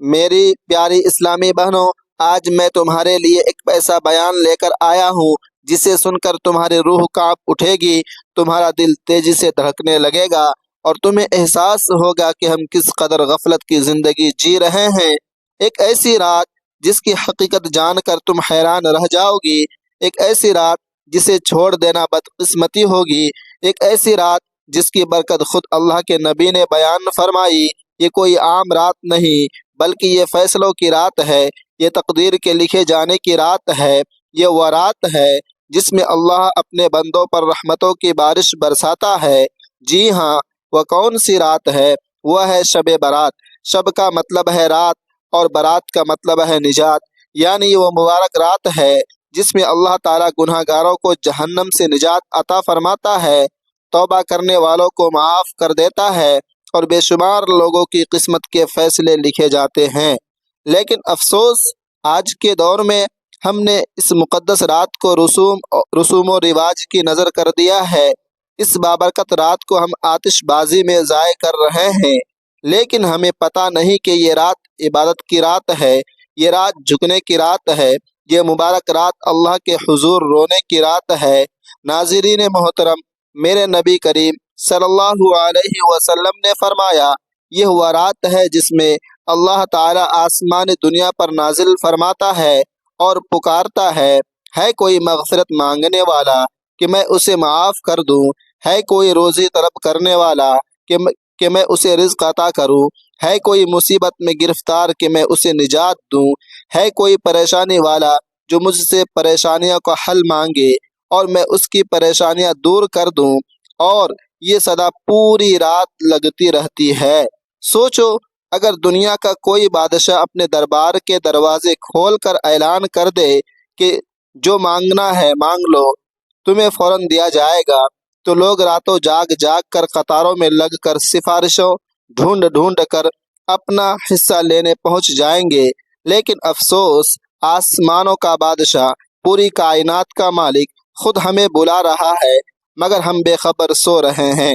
میری پیاری اسلامی بہنوں، آج میں تمہارے لیے ایک ایسا بیان لے کر آیا ہوں جسے سن کر تمہاری روح کانپ اٹھے گی، تمہارا دل تیزی سے دھڑکنے لگے گا اور تمہیں احساس ہوگا کہ ہم کس قدر غفلت کی زندگی جی رہے ہیں۔ ایک ایسی رات جس کی حقیقت جان کر تم حیران رہ جاؤ گی، ایک ایسی رات جسے چھوڑ دینا بدقسمتی ہوگی، ایک ایسی رات جس کی برکت خود اللہ کے نبی نے بیان فرمائی۔ یہ کوئی عام رات نہیں بلکہ یہ فیصلوں کی رات ہے، یہ تقدیر کے لکھے جانے کی رات ہے۔ یہ وہ رات ہے جس میں اللہ اپنے بندوں پر رحمتوں کی بارش برساتا ہے۔ جی ہاں، وہ کون سی رات ہے؟ وہ ہے شب برات۔ شب کا مطلب ہے رات اور برات کا مطلب ہے نجات، یعنی وہ مبارک رات ہے جس میں اللہ تعالیٰ گناہ گاروں کو جہنم سے نجات عطا فرماتا ہے، توبہ کرنے والوں کو معاف کر دیتا ہے اور بے شمار لوگوں کی قسمت کے فیصلے لکھے جاتے ہیں۔ لیکن افسوس، آج کے دور میں ہم نے اس مقدس رات کو رسوم و رواج کی نظر کر دیا ہے۔ اس بابرکت رات کو ہم آتش بازی میں ضائع کر رہے ہیں، لیکن ہمیں پتہ نہیں کہ یہ رات عبادت کی رات ہے، یہ رات جھکنے کی رات ہے، یہ مبارک رات اللہ کے حضور رونے کی رات ہے۔ ناظرین محترم، میرے نبی کریم صلی اللہ علیہ وسلم نے فرمایا، یہ وہ رات ہے جس میں اللہ تعالیٰ آسمان دنیا پر نازل فرماتا ہے اور پکارتا ہے کوئی مغفرت مانگنے والا کہ میں اسے معاف کر دوں، ہے کوئی روزی طلب کرنے والا کہ میں اسے رزق عطا کروں، ہے کوئی مصیبت میں گرفتار کہ میں اسے نجات دوں، ہے کوئی پریشانی والا جو مجھ سے پریشانیوں کا حل مانگے اور میں اس کی پریشانیاں دور کر دوں۔ اور یہ صدا پوری رات لگتی رہتی ہے۔ سوچو، اگر دنیا کا کوئی بادشاہ اپنے دربار کے دروازے کھول کر اعلان کر دے کہ جو مانگنا ہے مانگ لو، تمہیں فوراً دیا جائے گا، تو لوگ راتوں جاگ کر قطاروں میں لگ کر سفارشوں ڈھونڈ کر اپنا حصہ لینے پہنچ جائیں گے۔ لیکن افسوس، آسمانوں کا بادشاہ، پوری کائنات کا مالک خود ہمیں بلا رہا ہے، مگر ہم بے خبر سو رہے ہیں۔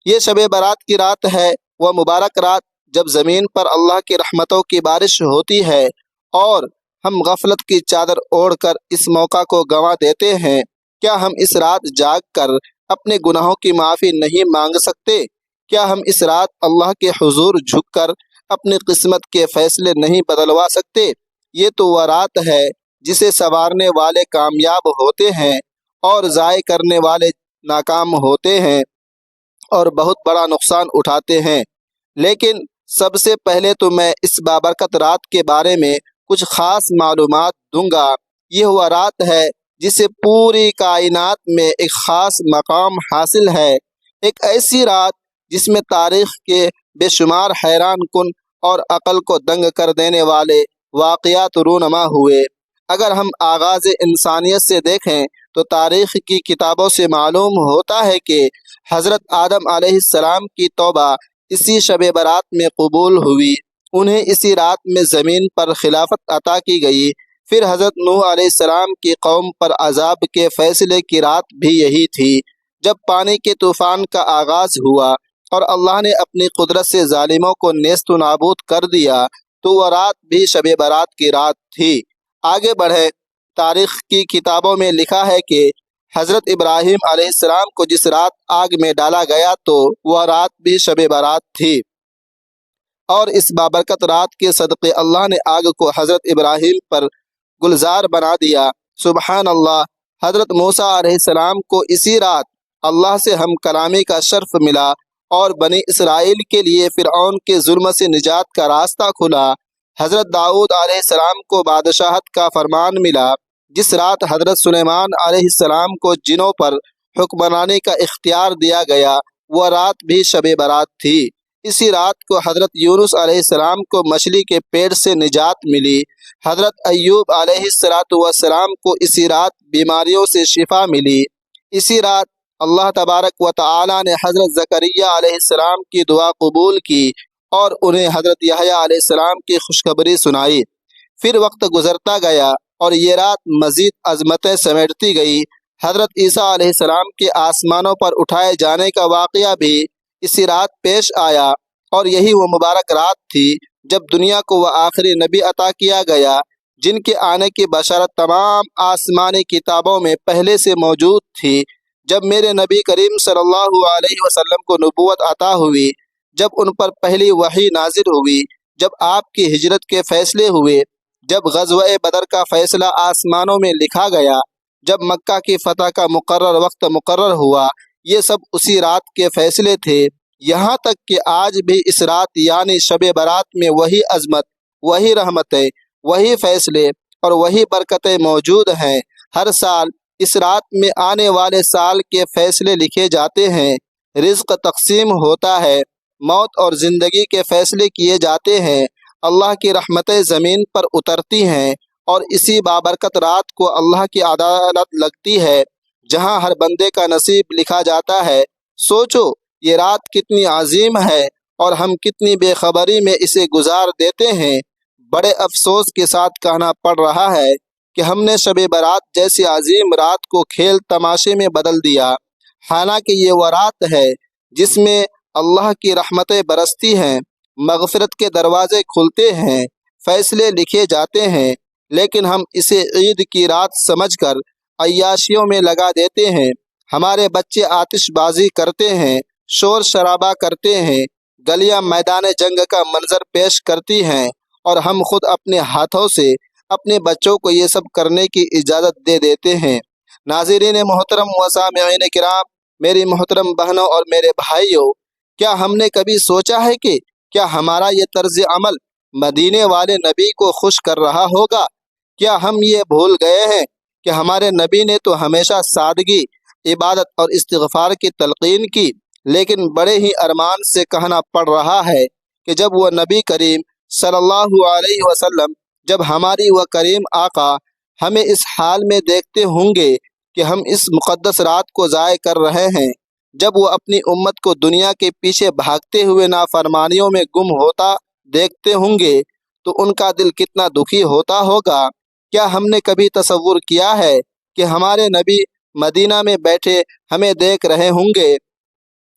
یہ شب برات کی رات ہے، وہ مبارک رات جب زمین پر اللہ کی رحمتوں کی بارش ہوتی ہے اور ہم غفلت کی چادر اوڑھ کر اس موقع کو گنوا دیتے ہیں۔ کیا ہم اس رات جاگ کر اپنے گناہوں کی معافی نہیں مانگ سکتے؟ کیا ہم اس رات اللہ کے حضور جھک کر اپنی قسمت کے فیصلے نہیں بدلوا سکتے؟ یہ تو وہ رات ہے جسے سنوارنے والے کامیاب ہوتے ہیں اور ضائع کرنے والے ناکام ہوتے ہیں اور بہت بڑا نقصان اٹھاتے ہیں۔ لیکن سب سے پہلے تو میں اس بابرکت رات کے بارے میں کچھ خاص معلومات دوں گا۔ یہ وہ رات ہے جسے پوری کائنات میں ایک خاص مقام حاصل ہے، ایک ایسی رات جس میں تاریخ کے بے شمار حیران کن اور عقل کو دنگ کر دینے والے واقعات رونما ہوئے۔ اگر ہم آغاز انسانیت سے دیکھیں تو تاریخ کی کتابوں سے معلوم ہوتا ہے کہ حضرت آدم علیہ السلام کی توبہ اسی شب برات میں قبول ہوئی، انہیں اسی رات میں زمین پر خلافت عطا کی گئی۔ پھر حضرت نوح علیہ السلام کی قوم پر عذاب کے فیصلے کی رات بھی یہی تھی، جب پانی کے طوفان کا آغاز ہوا اور اللہ نے اپنی قدرت سے ظالموں کو نیست و نابود کر دیا، تو وہ رات بھی شب برات کی رات تھی۔ آگے بڑھیں، تاریخ کی کتابوں میں لکھا ہے کہ حضرت ابراہیم علیہ السلام کو جس رات آگ میں ڈالا گیا تو وہ رات بھی شب برات تھی، اور اس بابرکت رات کے صدقے اللہ نے آگ کو حضرت ابراہیم پر گلزار بنا دیا۔ سبحان اللہ! حضرت موسیٰ علیہ السلام کو اسی رات اللہ سے ہم کلامی کا شرف ملا اور بنی اسرائیل کے لیے فرعون کے ظلم سے نجات کا راستہ کھلا۔ حضرت داؤد علیہ السلام کو بادشاہت کا فرمان ملا۔ جس رات حضرت سلیمان علیہ السلام کو جنوں پر حکمرانی کا اختیار دیا گیا، وہ رات بھی شب برات تھی۔ اسی رات کو حضرت یونس علیہ السلام کو مچھلی کے پیٹ سے نجات ملی۔ حضرت ایوب علیہ السلام کو اسی رات بیماریوں سے شفا ملی۔ اسی رات اللہ تبارک و تعالی نے حضرت زکریا علیہ السلام کی دعا قبول کی اور انہیں حضرت یحییٰ علیہ السلام کی خوشخبری سنائی۔ پھر وقت گزرتا گیا اور یہ رات مزید عظمتیں سمیٹتی گئی۔ حضرت عیسیٰ علیہ السلام کے آسمانوں پر اٹھائے جانے کا واقعہ بھی اسی رات پیش آیا، اور یہی وہ مبارک رات تھی جب دنیا کو وہ آخری نبی عطا کیا گیا جن کے آنے کی بشارت تمام آسمانی کتابوں میں پہلے سے موجود تھی، جب میرے نبی کریم صلی اللہ علیہ وسلم کو نبوت عطا ہوئی، جب ان پر پہلی وحی نازل ہوئی، جب آپ کی ہجرت کے فیصلے ہوئے، جب غزوہ بدر کا فیصلہ آسمانوں میں لکھا گیا، جب مکہ کی فتح کا مقرر وقت مقرر ہوا، یہ سب اسی رات کے فیصلے تھے۔ یہاں تک کہ آج بھی اس رات یعنی شب برات میں وہی عظمت، وہی رحمتیں، وہی فیصلے اور وہی برکتیں موجود ہیں۔ ہر سال اس رات میں آنے والے سال کے فیصلے لکھے جاتے ہیں، رزق تقسیم ہوتا ہے، موت اور زندگی کے فیصلے کیے جاتے ہیں، اللہ کی رحمتیں زمین پر اترتی ہیں، اور اسی بابرکت رات کو اللہ کی عدالت لگتی ہے جہاں ہر بندے کا نصیب لکھا جاتا ہے۔ سوچو یہ رات کتنی عظیم ہے اور ہم کتنی بے خبری میں اسے گزار دیتے ہیں۔ بڑے افسوس کے ساتھ کہنا پڑ رہا ہے کہ ہم نے شب برات جیسی عظیم رات کو کھیل تماشے میں بدل دیا، حالانکہ یہ وہ رات ہے جس میں اللہ کی رحمتیں برستی ہیں، مغفرت کے دروازے کھلتے ہیں، فیصلے لکھے جاتے ہیں، لیکن ہم اسے عید کی رات سمجھ کر عیاشیوں میں لگا دیتے ہیں۔ ہمارے بچے آتش بازی کرتے ہیں، شور شرابہ کرتے ہیں، گلیاں میدان جنگ کا منظر پیش کرتی ہیں، اور ہم خود اپنے ہاتھوں سے اپنے بچوں کو یہ سب کرنے کی اجازت دے دیتے ہیں۔ ناظرین محترم و سامعین کرام، میری محترم بہنوں اور میرے بھائیوں، کیا ہم نے کبھی سوچا ہے کہ کیا ہمارا یہ طرز عمل مدینے والے نبی کو خوش کر رہا ہوگا؟ کیا ہم یہ بھول گئے ہیں کہ ہمارے نبی نے تو ہمیشہ سادگی، عبادت اور استغفار کی تلقین کی، لیکن بڑے ہی ارمان سے کہنا پڑ رہا ہے کہ جب وہ نبی کریم صلی اللہ علیہ وسلم، جب ہماری وہ کریم آقا ہمیں اس حال میں دیکھتے ہوں گے کہ ہم اس مقدس رات کو ضائع کر رہے ہیں، جب وہ اپنی امت کو دنیا کے پیچھے بھاگتے ہوئے نافرمانیوں میں گم ہوتا دیکھتے ہوں گے تو ان کا دل کتنا دکھی ہوتا ہوگا۔ کیا ہم نے کبھی تصور کیا ہے کہ ہمارے نبی مدینہ میں بیٹھے ہمیں دیکھ رہے ہوں گے،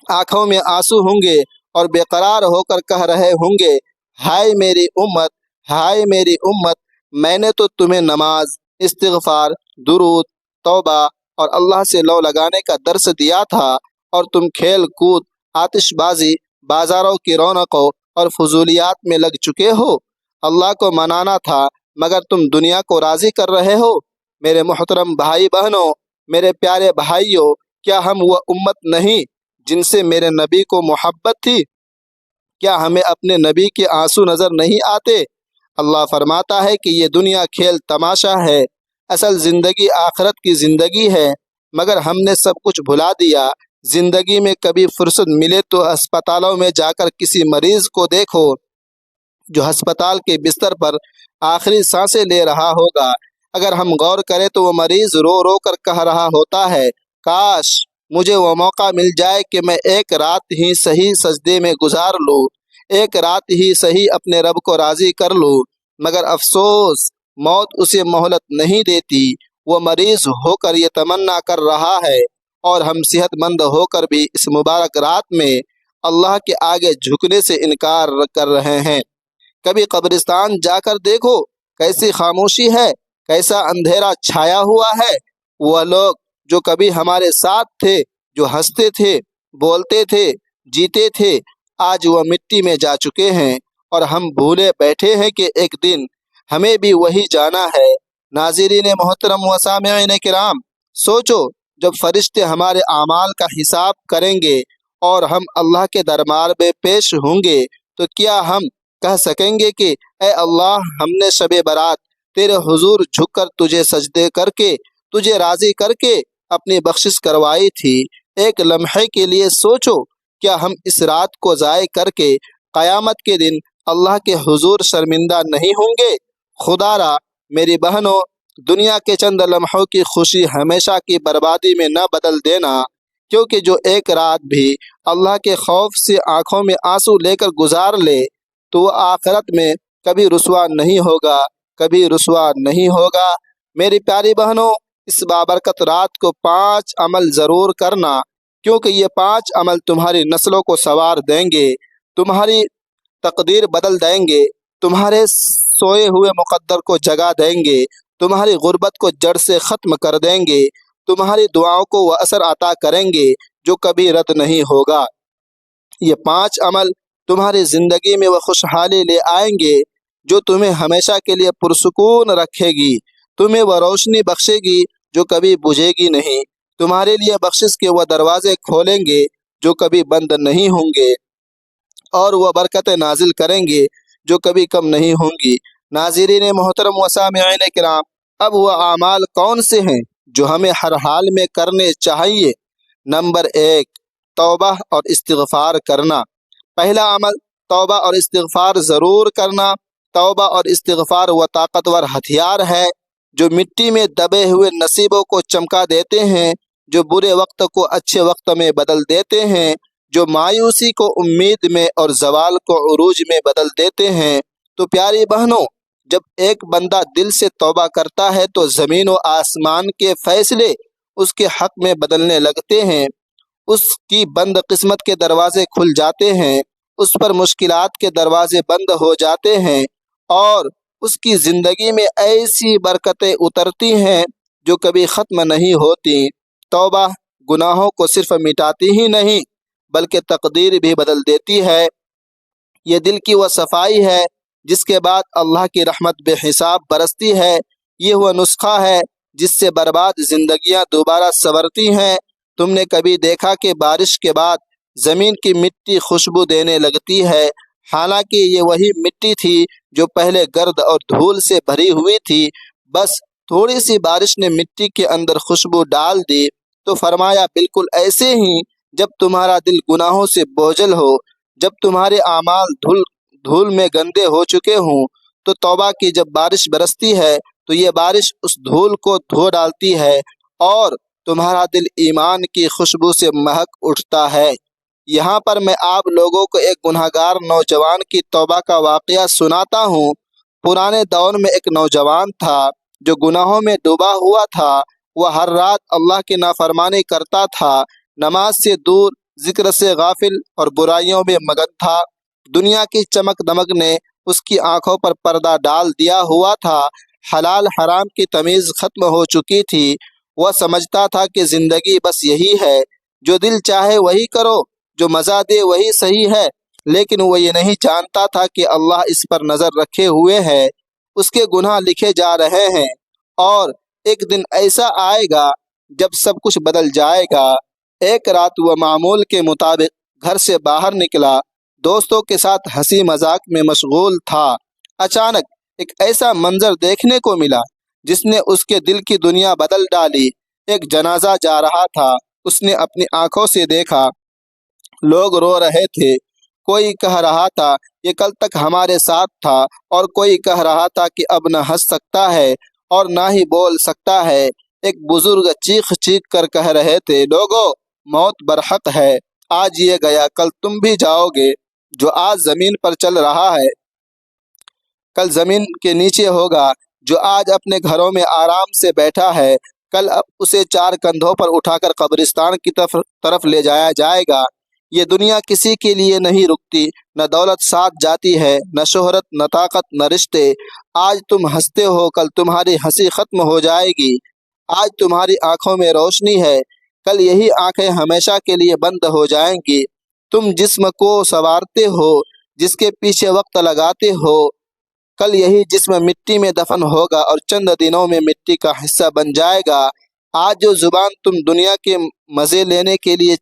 آنکھوں میں آنسو ہوں گے اور بے قرار ہو کر کہہ رہے ہوں گے، ہائے میری امت، ہائے میری امت، میں نے تو تمہیں نماز، استغفار، درود، توبہ اور اللہ سے لو لگانے کا درس دیا تھا، اور تم کھیل کود، آتش بازی، بازاروں کی رونقوں اور فضولیات میں لگ چکے ہو۔ اللہ کو منانا تھا مگر تم دنیا کو راضی کر رہے ہو۔ میرے محترم بھائی بہنوں، میرے پیارے بھائیوں، کیا ہم وہ امت نہیں جن سے میرے نبی کو محبت تھی؟ کیا ہمیں اپنے نبی کے آنسو نظر نہیں آتے؟ اللہ فرماتا ہے کہ یہ دنیا کھیل تماشا ہے، اصل زندگی آخرت کی زندگی ہے، مگر ہم نے سب کچھ بھلا دیا۔ زندگی میں کبھی فرصت ملے تو ہسپتالوں میں جا کر کسی مریض کو دیکھو جو ہسپتال کے بستر پر آخری سانسیں لے رہا ہوگا۔ اگر ہم غور کریں تو وہ مریض رو رو کر کہہ رہا ہوتا ہے، کاش مجھے وہ موقع مل جائے کہ میں ایک رات ہی صحیح سجدے میں گزار لوں، ایک رات ہی صحیح اپنے رب کو راضی کر لوں، مگر افسوس موت اسے مہلت نہیں دیتی۔ وہ مریض ہو کر یہ تمنا کر رہا ہے، اور ہم صحت مند ہو کر بھی اس مبارک رات میں اللہ کے آگے جھکنے سے انکار کر رہے ہیں۔ کبھی قبرستان جا کر دیکھو، کیسی خاموشی ہے، کیسا اندھیرا چھایا ہوا ہے۔ وہ لوگ جو کبھی ہمارے ساتھ تھے، جو ہنستے تھے، بولتے تھے، جیتے تھے، آج وہ مٹی میں جا چکے ہیں، اور ہم بھولے بیٹھے ہیں کہ ایک دن ہمیں بھی وہی جانا ہے۔ ناظرین محترم و سامعین کرام، سوچو جب فرشتے ہمارے اعمال کا حساب کریں گے اور ہم اللہ کے دربار میں پیش ہوں گے تو کیا ہم کہہ سکیں گے کہ اے اللہ، ہم نے شب برات تیرے حضور جھک کر تجھے سجدے کر کے، تجھے راضی کر کے اپنی بخشش کروائی تھی؟ ایک لمحے کے لیے سوچو، کیا ہم اس رات کو ضائع کر کے قیامت کے دن اللہ کے حضور شرمندہ نہیں ہوں گے؟ خدا را میری بہنوں، دنیا کے چند لمحوں کی خوشی ہمیشہ کی بربادی میں نہ بدل دینا، کیونکہ جو ایک رات بھی اللہ کے خوف سے آنکھوں میں آنسو لے کر گزار لے تو وہ آخرت میں کبھی رسوا نہیں ہوگا، کبھی رسوا نہیں ہوگا۔ میری پیاری بہنوں، اس بابرکت رات کو 5 عمل ضرور کرنا، کیونکہ یہ 5 عمل تمہاری نسلوں کو سنوار دیں گے، تمہاری تقدیر بدل دیں گے، تمہارے سوئے ہوئے مقدر کو جگا دیں گے، تمہاری غربت کو جڑ سے ختم کر دیں گے، تمہاری دعاؤں کو وہ اثر عطا کریں گے جو کبھی رد نہیں ہوگا۔ یہ 5 عمل تمہاری زندگی میں وہ خوشحالی لے آئیں گے جو تمہیں ہمیشہ کے لیے پرسکون رکھے گی، تمہیں وہ روشنی بخشے گی جو کبھی بجھے گی نہیں، تمہارے لیے بخشش کے وہ دروازے کھولیں گے جو کبھی بند نہیں ہوں گے، اور وہ برکتیں نازل کریں گے جو کبھی کم نہیں ہوں گی۔ ناظرین محترم و سامعین کرام، اب وہ اعمال کون سے ہیں جو ہمیں ہر حال میں کرنے چاہیے؟ نمبر 1، توبہ اور استغفار کرنا۔ پہلا عمل توبہ اور استغفار ضرور کرنا۔ توبہ اور استغفار وہ طاقتور ہتھیار ہے جو مٹی میں دبے ہوئے نصیبوں کو چمکا دیتے ہیں، جو برے وقت کو اچھے وقت میں بدل دیتے ہیں، جو مایوسی کو امید میں اور زوال کو عروج میں بدل دیتے ہیں۔ تو پیاری بہنوں، جب ایک بندہ دل سے توبہ کرتا ہے تو زمین و آسمان کے فیصلے اس کے حق میں بدلنے لگتے ہیں، اس کی بند قسمت کے دروازے کھل جاتے ہیں، اس پر مشکلات کے دروازے بند ہو جاتے ہیں، اور اس کی زندگی میں ایسی برکتیں اترتی ہیں جو کبھی ختم نہیں ہوتی۔ توبہ گناہوں کو صرف مٹاتی ہی نہیں بلکہ تقدیر بھی بدل دیتی ہے۔ یہ دل کی وہ صفائی ہے جس کے بعد اللہ کی رحمت بے حساب برستی ہے۔ یہ وہ نسخہ ہے جس سے برباد زندگیاں دوبارہ سنورتی ہیں۔ تم نے کبھی دیکھا کہ بارش کے بعد زمین کی مٹی خوشبو دینے لگتی ہے؟ حالانکہ یہ وہی مٹی تھی جو پہلے گرد اور دھول سے بھری ہوئی تھی، بس تھوڑی سی بارش نے مٹی کے اندر خوشبو ڈال دی۔ تو فرمایا بالکل ایسے ہی جب تمہارا دل گناہوں سے بوجھل ہو، جب تمہارے اعمال دھول میں گندے ہو چکے ہوں، تو توبہ کی جب بارش برستی ہے تو یہ بارش اس دھول کو دھو ڈالتی ہے اور تمہارا دل ایمان کی خوشبو سے مہک اٹھتا ہے۔ یہاں پر میں آپ لوگوں کو ایک گنہگار نوجوان کی توبہ کا واقعہ سناتا ہوں۔ پرانے دور میں ایک نوجوان تھا جو گناہوں میں ڈوبا ہوا تھا۔ وہ ہر رات اللہ کی نافرمانی کرتا تھا، نماز سے دور، ذکر سے غافل اور برائیوں میں مگن تھا۔ دنیا کی چمک دمک نے اس کی آنکھوں پر پردہ ڈال دیا ہوا تھا، حلال حرام کی تمیز ختم ہو چکی تھی۔ وہ سمجھتا تھا کہ زندگی بس یہی ہے، جو دل چاہے وہی کرو، جو مزہ دے وہی صحیح ہے، لیکن وہ یہ نہیں جانتا تھا کہ اللہ اس پر نظر رکھے ہوئے ہے، اس کے گناہ لکھے جا رہے ہیں، اور ایک دن ایسا آئے گا جب سب کچھ بدل جائے گا۔ ایک رات وہ معمول کے مطابق گھر سے باہر نکلا، دوستوں کے ساتھ ہنسی مذاق میں مشغول تھا۔ اچانک ایک ایسا منظر دیکھنے کو ملا جس نے اس کے دل کی دنیا بدل ڈالی۔ ایک جنازہ جا رہا تھا، اس نے اپنی آنکھوں سے دیکھا، لوگ رو رہے تھے، کوئی کہہ رہا تھا یہ کل تک ہمارے ساتھ تھا، اور کوئی کہہ رہا تھا کہ اب نہ ہنس سکتا ہے اور نہ ہی بول سکتا ہے۔ ایک بزرگ چیخ چیخ کر کہہ رہے تھے، لوگو، موت برحق ہے، آج یہ گیا کل تم بھی جاؤ گے۔ جو آج زمین پر چل رہا ہے کل زمین کے نیچے ہوگا، جو آج اپنے گھروں میں آرام سے بیٹھا ہے کل اسے 4 کندھوں پر اٹھا کر قبرستان کی طرف لے جایا جائے گا۔ یہ دنیا کسی کے لیے نہیں رکتی، نہ دولت ساتھ جاتی ہے، نہ شہرت، نہ طاقت، نہ رشتے۔ آج تم ہنستے ہو کل تمہاری ہنسی ختم ہو جائے گی۔ آج تمہاری آنکھوں میں روشنی ہے کل یہی آنکھیں ہمیشہ کے لیے بند ہو جائیں گی۔ تم جسم کو سنوارتے ہو، جس کے پیچھے وقت لگاتے ہو، کل یہی جسم مٹی میں دفن ہوگا اور چند دنوں میں مٹی کا حصہ بن جائے گا۔ آج جو زبان تم دنیا کے مزے لینے کے لیے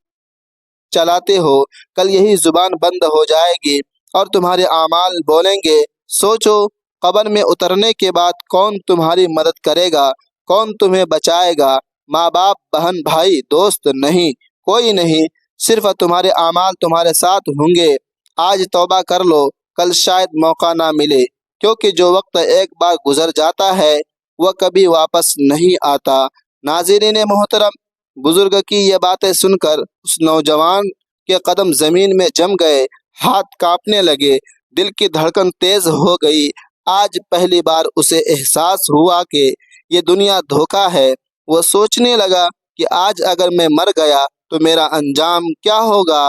چلاتے ہو کل یہی زبان بند ہو جائے گی اور تمہارے اعمال بولیں گے۔ سوچو، قبر میں اترنے کے بعد کون تمہاری مدد کرے گا، کون تمہیں بچائے گا؟ ماں باپ، بہن بھائی، دوست نہیں، کوئی نہیں، صرف تمہارے اعمال تمہارے ساتھ ہوں گے۔ آج توبہ کر لو، کل شاید موقع نہ ملے، کیونکہ جو وقت ایک بار گزر جاتا ہے وہ کبھی واپس نہیں آتا۔ ناظرین محترم، بزرگ کی یہ باتیں سن کر اس نوجوان کے قدم زمین میں جم گئے، ہاتھ کانپنے لگے، دل کی دھڑکن تیز ہو گئی۔ آج پہلی بار اسے احساس ہوا کہ یہ دنیا دھوکہ ہے۔ وہ سوچنے لگا کہ آج اگر میں مر گیا تو میرا انجام کیا ہوگا؟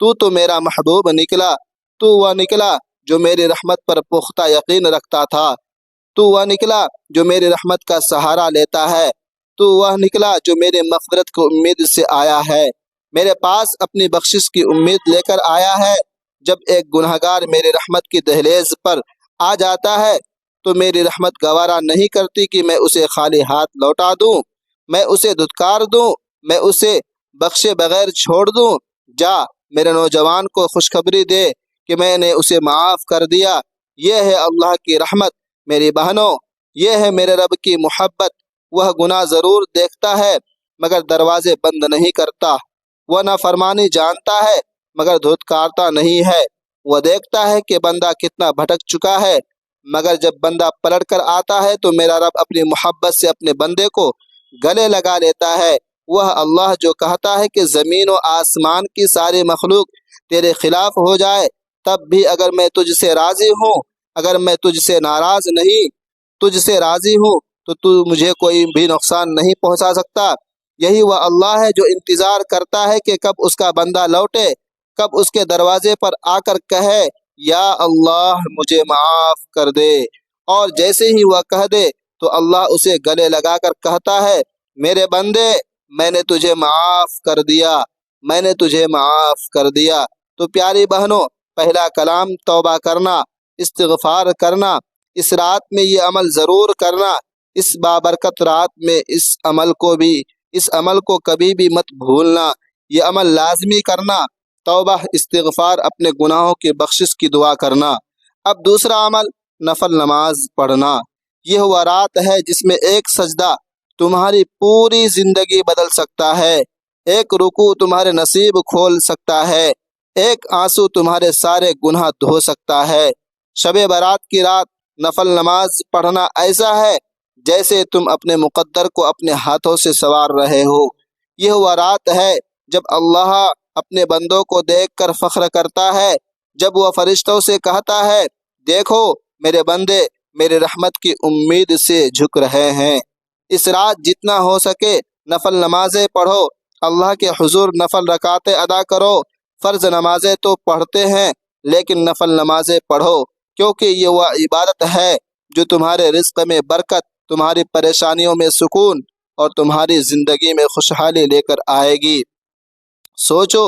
تو میرا محبوب نکلا، تو وہ نکلا جو میری رحمت پر پختہ یقین رکھتا تھا، تو وہ نکلا جو میری رحمت کا سہارا لیتا ہے، تو وہ نکلا جو میری مغفرت کو امید سے آیا ہے، میرے پاس اپنی بخشش کی امید لے کر آیا ہے۔ جب ایک گنہگار میری رحمت کی دہلیز پر آ جاتا ہے تو میری رحمت گوارا نہیں کرتی کہ میں اسے خالی ہاتھ لوٹا دوں، میں اسے دھتکار دوں، میں اسے بخشے بغیر چھوڑ دوں۔ جا میرے نوجوان کو خوشخبری دے کہ میں نے اسے معاف کر دیا۔ یہ ہے اللہ کی رحمت میری بہنوں، یہ ہے میرے رب کی محبت۔ وہ گناہ ضرور دیکھتا ہے مگر دروازے بند نہیں کرتا، وہ نافرمانی جانتا ہے مگر دھتکارتا نہیں ہے، وہ دیکھتا ہے کہ بندہ کتنا بھٹک چکا ہے، مگر جب بندہ پلٹ کر آتا ہے تو میرا رب اپنی محبت سے اپنے بندے کو گلے لگا لیتا ہے۔ وہ اللہ جو کہتا ہے کہ زمین و آسمان کی ساری مخلوق تیرے خلاف ہو جائے تب بھی اگر میں تجھ سے راضی ہوں، اگر میں تجھ سے ناراض نہیں، تجھ سے راضی ہوں تو مجھے کوئی بھی نقصان نہیں پہنچا سکتا۔ یہی وہ اللہ ہے جو انتظار کرتا ہے کہ کب اس کا بندہ لوٹے، کب اس کے دروازے پر آ کر کہے یا اللہ مجھے معاف کر دے، اور جیسے ہی وہ کہہ دے تو اللہ اسے گلے لگا کر کہتا ہے میرے بندے میں نے تجھے معاف کر دیا، میں نے تجھے معاف کر دیا۔ تو پیاری بہنوں، پہلا کلام توبہ کرنا، استغفار کرنا، اس رات میں یہ عمل ضرور کرنا، اس بابرکت رات میں اس عمل کو کبھی بھی مت بھولنا، یہ عمل لازمی کرنا، توبہ استغفار، اپنے گناہوں کی بخشش کی دعا کرنا۔ اب دوسرا عمل نفل نماز پڑھنا۔ یہ وہ رات ہے جس میں ایک سجدہ تمہاری پوری زندگی بدل سکتا ہے، ایک رکوع تمہارے نصیب کھول سکتا ہے، ایک آنسو تمہارے سارے گناہ دھو سکتا ہے۔ شب برات کی رات نفل نماز پڑھنا ایسا ہے جیسے تم اپنے مقدر کو اپنے ہاتھوں سے سنوار رہے ہو۔ یہ وہ رات ہے جب اللہ اپنے بندوں کو دیکھ کر فخر کرتا ہے، جب وہ فرشتوں سے کہتا ہے دیکھو میرے بندے میری رحمت کی امید سے جھک رہے ہیں۔ اس رات جتنا ہو سکے نفل نمازیں پڑھو، اللہ کے حضور نفل رکعتیں ادا کرو۔ فرض نمازیں تو پڑھتے ہیں لیکن نفل نمازیں پڑھو، کیونکہ یہ وہ عبادت ہے جو تمہارے رزق میں برکت، تمہاری پریشانیوں میں سکون اور تمہاری زندگی میں خوشحالی لے کر آئے گی۔ سوچو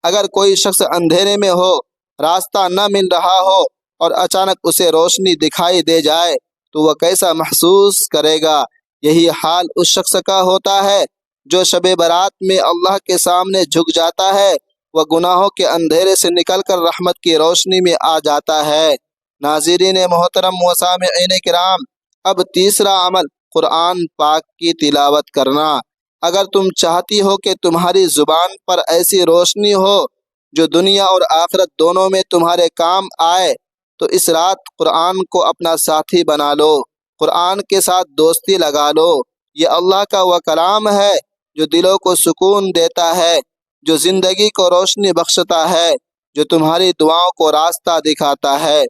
اگر کوئی شخص اندھیرے میں ہو، راستہ نہ مل رہا ہو اور اچانک اسے روشنی دکھائی دے جائے تو وہ کیسا محسوس کرے گا؟ یہی حال اس شخص کا ہوتا ہے جو شب برات میں اللہ کے سامنے جھک جاتا ہے، وہ گناہوں کے اندھیرے سے نکل کر رحمت کی روشنی میں آ جاتا ہے۔ ناظرین محترم و سامعین کرام، اب تیسرا عمل قرآن پاک کی تلاوت کرنا۔ اگر تم چاہتی ہو کہ تمہاری زبان پر ایسی روشنی ہو جو دنیا اور آخرت دونوں میں تمہارے کام آئے تو اس رات قرآن کو اپنا ساتھی بنا لو، قرآن کے ساتھ دوستی لگا لو۔ یہ اللہ کا وہ کلام ہے جو دلوں کو سکون دیتا ہے، جو زندگی کو روشنی بخشتا ہے، جو تمہاری دعاؤں کو راستہ دکھاتا ہے۔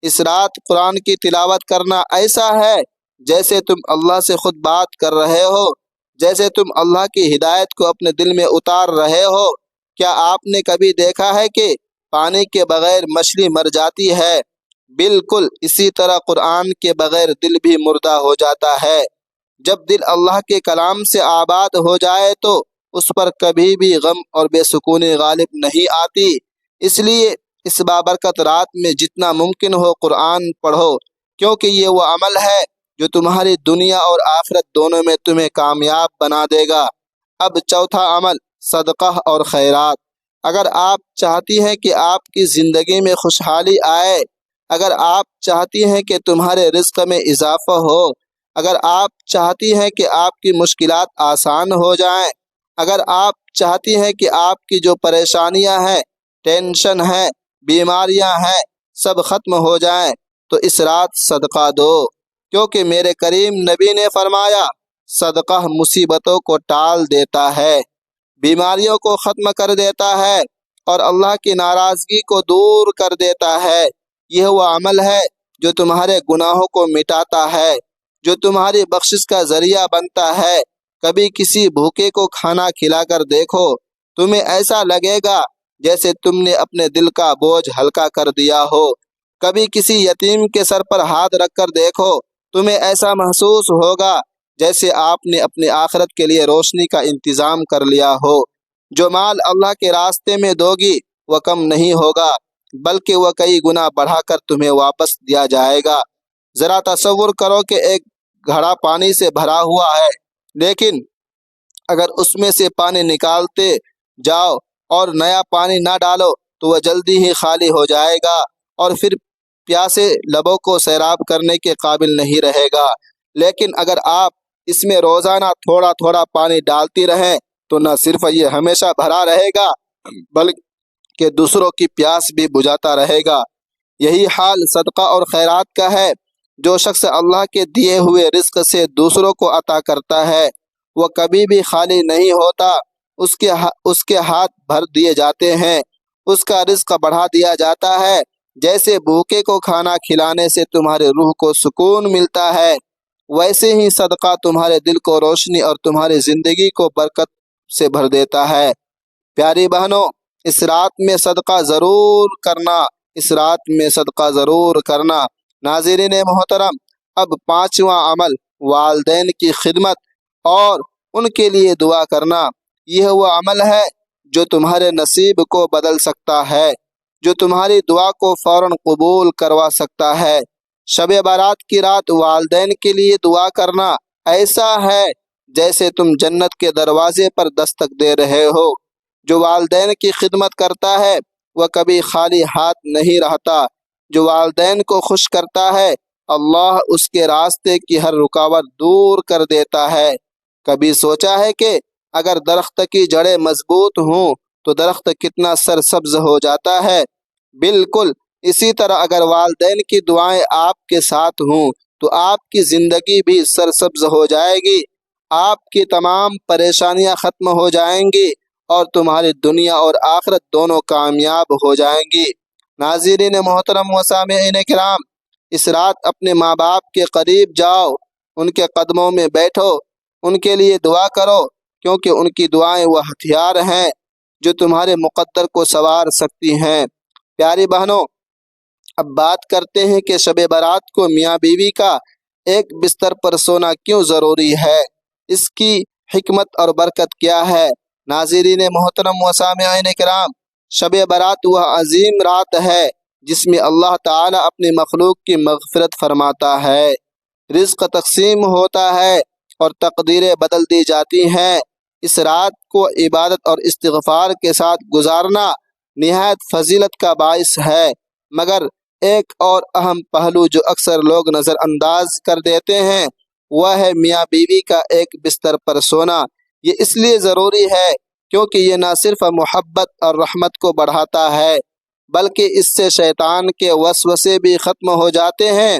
اس رات قرآن کی تلاوت کرنا ایسا ہے جیسے تم اللہ سے خود بات کر رہے ہو، جیسے تم اللہ کی ہدایت کو اپنے دل میں اتار رہے ہو۔ کیا آپ نے کبھی دیکھا ہے کہ پانی کے بغیر مچھلی مر جاتی ہے؟ بالکل اسی طرح قرآن کے بغیر دل بھی مردہ ہو جاتا ہے۔ جب دل اللہ کے کلام سے آباد ہو جائے تو اس پر کبھی بھی غم اور بے سکونی غالب نہیں آتی۔ اس لیے اس بابرکت رات میں جتنا ممکن ہو قرآن پڑھو، کیونکہ یہ وہ عمل ہے جو تمہاری دنیا اور آخرت دونوں میں تمہیں کامیاب بنا دے گا۔ اب چوتھا عمل صدقہ اور خیرات۔ اگر آپ چاہتی ہیں کہ آپ کی زندگی میں خوشحالی آئے، اگر آپ چاہتی ہیں کہ تمہارے رزق میں اضافہ ہو، اگر آپ چاہتی ہیں کہ آپ کی مشکلات آسان ہو جائیں، اگر آپ چاہتی ہیں کہ آپ کی جو پریشانیاں ہیں، ٹینشن ہیں، بیماریاں ہیں، سب ختم ہو جائیں تو اس رات صدقہ دو، کیونکہ میرے کریم نبی نے فرمایا صدقہ مصیبتوں کو ٹال دیتا ہے، بیماریوں کو ختم کر دیتا ہے اور اللہ کی ناراضگی کو دور کر دیتا ہے۔ یہ وہ عمل ہے جو تمہارے گناہوں کو مٹاتا ہے، جو تمہاری بخشش کا ذریعہ بنتا ہے۔ کبھی کسی بھوکے کو کھانا کھلا کر دیکھو، تمہیں ایسا لگے گا جیسے تم نے اپنے دل کا بوجھ ہلکا کر دیا ہو۔ کبھی کسی یتیم کے سر پر ہاتھ رکھ کر دیکھو، تمہیں ایسا محسوس ہوگا جیسے آپ نے اپنی آخرت کے لیے روشنی کا انتظام کر لیا ہو۔ جو مال اللہ کے راستے میں دو گی وہ کم نہیں ہوگا، بلکہ وہ کئی گنا بڑھا کر تمہیں واپس دیا جائے گا۔ ذرا تصور کرو کہ ایک گھڑا پانی سے بھرا ہوا ہے، لیکن اگر اس میں سے پانی نکالتے جاؤ اور نیا پانی نہ ڈالو تو وہ جلدی ہی خالی ہو جائے گا اور پھر پیاسے لبوں کو سیراب کرنے کے قابل نہیں رہے گا۔ لیکن اگر آپ اس میں روزانہ تھوڑا تھوڑا پانی ڈالتی رہیں تو نہ صرف یہ ہمیشہ بھرا رہے گا بلکہ دوسروں کی پیاس بھی بجھاتا رہے گا۔ یہی حال صدقہ اور خیرات کا ہے۔ جو شخص اللہ کے دیے ہوئے رزق سے دوسروں کو عطا کرتا ہے وہ کبھی بھی خالی نہیں ہوتا، اس کے ہاتھ بھر دیے جاتے ہیں، اس کا رزق بڑھا دیا جاتا ہے۔ جیسے بھوکے کو کھانا کھلانے سے تمہارے روح کو سکون ملتا ہے، ویسے ہی صدقہ تمہارے دل کو روشنی اور تمہاری زندگی کو برکت سے بھر دیتا ہے۔ پیاری بہنوں، اس رات میں صدقہ ضرور کرنا۔ ناظرین محترم، اب پانچواں عمل والدین کی خدمت اور ان کے لیے دعا کرنا۔ یہ وہ عمل ہے جو تمہارے نصیب کو بدل سکتا ہے، جو تمہاری دعا کو فوراً قبول کروا سکتا ہے۔ شب برات کی رات والدین کے لیے دعا کرنا ایسا ہے جیسے تم جنت کے دروازے پر دستک دے رہے ہو۔ جو والدین کی خدمت کرتا ہے وہ کبھی خالی ہاتھ نہیں رہتا۔ جو والدین کو خوش کرتا ہے اللہ اس کے راستے کی ہر رکاوٹ دور کر دیتا ہے۔ کبھی سوچا ہے کہ اگر درخت کی جڑیں مضبوط ہوں تو درخت کتنا سرسبز ہو جاتا ہے؟ بالکل اسی طرح اگر والدین کی دعائیں آپ کے ساتھ ہوں تو آپ کی زندگی بھی سرسبز ہو جائے گی، آپ کی تمام پریشانیاں ختم ہو جائیں گی اور تمہاری دنیا اور آخرت دونوں کامیاب ہو جائیں گی۔ ناظرین محترم و سامعین کرام، اس رات اپنے ماں باپ کے قریب جاؤ، ان کے قدموں میں بیٹھو، ان کے لیے دعا کرو، کیونکہ ان کی دعائیں وہ ہتھیار ہیں جو تمہارے مقدر کو سنوار سکتی ہیں۔ پیاری بہنوں، اب بات کرتے ہیں کہ شب برات کو میاں بیوی کا ایک بستر پر سونا کیوں ضروری ہے، اس کی حکمت اور برکت کیا ہے۔ ناظرین محترم و سامعین کرام، شب برات وہ عظیم رات ہے جس میں اللہ تعالی اپنی مخلوق کی مغفرت فرماتا ہے، رزق تقسیم ہوتا ہے اور تقدیریں بدل دی جاتی ہیں۔ اس رات کو عبادت اور استغفار کے ساتھ گزارنا نہایت فضیلت کا باعث ہے، مگر ایک اور اہم پہلو جو اکثر لوگ نظر انداز کر دیتے ہیں وہ ہے میاں بیوی کا ایک بستر پر سونا۔ یہ اس لیے ضروری ہے کیونکہ یہ نہ صرف محبت اور رحمت کو بڑھاتا ہے بلکہ اس سے شیطان کے وسوسے بھی ختم ہو جاتے ہیں۔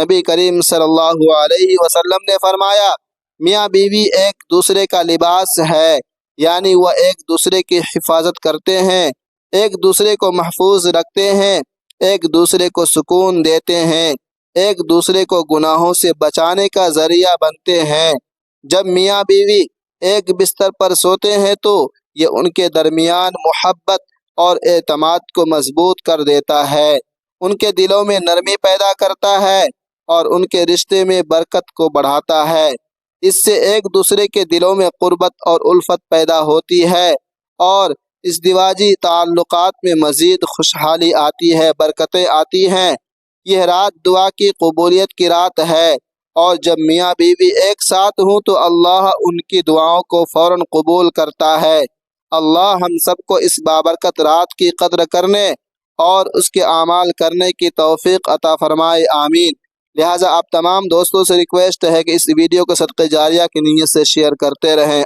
نبی کریم صلی اللہ علیہ وسلم نے فرمایا، میاں بیوی ایک دوسرے کا لباس ہے، یعنی وہ ایک دوسرے کی حفاظت کرتے ہیں، ایک دوسرے کو محفوظ رکھتے ہیں، ایک دوسرے کو سکون دیتے ہیں، ایک دوسرے کو گناہوں سے بچانے کا ذریعہ بنتے ہیں۔ جب میاں بیوی ایک بستر پر سوتے ہیں تو یہ ان کے درمیان محبت اور اعتماد کو مضبوط کر دیتا ہے، ان کے دلوں میں نرمی پیدا کرتا ہے اور ان کے رشتے میں برکت کو بڑھاتا ہے۔ اس سے ایک دوسرے کے دلوں میں قربت اور الفت پیدا ہوتی ہے اور ازدواجی تعلقات میں مزید خوشحالی آتی ہے، برکتیں آتی ہیں۔ یہ رات دعا کی قبولیت کی رات ہے اور جب میاں بیوی ایک ساتھ ہوں تو اللہ ان کی دعاؤں کو فوراً قبول کرتا ہے۔ اللہ ہم سب کو اس بابرکت رات کی قدر کرنے اور اس کے اعمال کرنے کی توفیق عطا فرمائے، آمین۔ لہٰذا آپ تمام دوستوں سے ریکویسٹ ہے کہ اس ویڈیو کو صدقہ جاریہ کی نیت سے شیئر کرتے رہیں۔